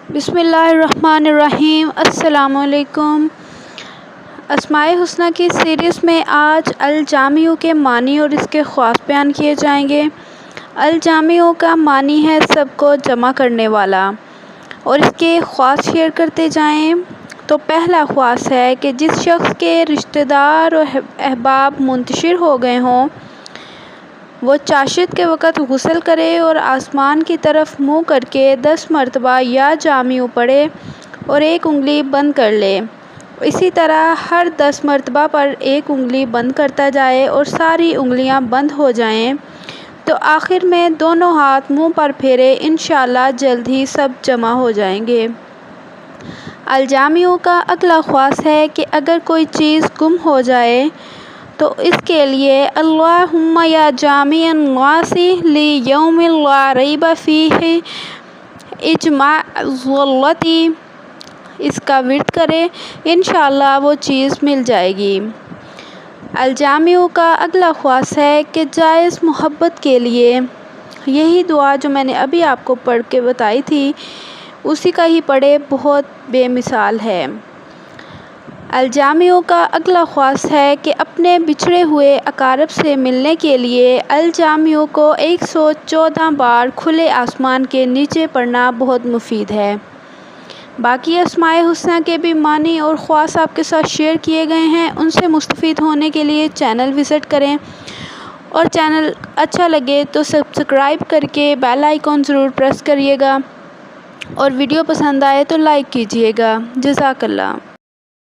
बिस्मिल्लाहिर्रहमानिर्रहीम। अस्सलामुअलैकुम। अस्माए हुस्ना की सीरीज़ में आज अल जामिउ के मानी और इसके ख़ास बयान किए जाएंगे। अल जामिउ का मानी है सबको जमा करने वाला, और इसके ख़ास शेयर करते जाएं। तो पहला ख़ास है कि जिस शख्स के रिश्तेदार और अहबाब मुंतशिर हो गए हों, वो चाशित के वक़्त गुस्ल करे और आसमान की तरफ मुँह करके 10 मरतबा या जामिउ पढ़े और एक उंगली बंद कर ले। इसी तरह हर 10 मरतबा पर एक उंगली बंद करता जाए और सारी उंगलियां बंद हो जाएं, तो आखिर में दोनों हाथ मुंह पर फेरे, इंशाअल्लाह जल्द ही सब जमा हो जाएंगे। अल जामिउ का अगला ख़ास है कि अगर कोई चीज़ गुम हो जाए तो इसके लिए अल्लाहुम्मा या जामिअन नासी ली यौमिल ला रैब फीहि इजमा ज़ल्लती, इसका विर्द करें, इंशाअल्लाह वो चीज़ मिल जाएगी। अल जामिउ का अगला ख़ास है कि जायज़ मोहब्बत के लिए यही दुआ जो मैंने अभी आपको पढ़ के बताई थी, उसी का ही पढ़े, बहुत बेमिसाल है। अल जामिउ का अगला ख़ास है कि अपने बिछड़े हुए अकारब से मिलने के लिए अल जामिउ को 114 बार खुले आसमान के नीचे पढ़ना बहुत मुफीद है। बाकी अस्माए हुस्ना के भी मानी और ख़ास आपके साथ शेयर किए गए हैं, उनसे मुस्तफ़ीद होने के लिए चैनल विज़िट करें, और चैनल अच्छा लगे तो सब्सक्राइब करके बेल आइकॉन ज़रूर प्रेस करिएगा, और वीडियो पसंद आए तो लाइक कीजिएगा। जज़ाकल्लाह।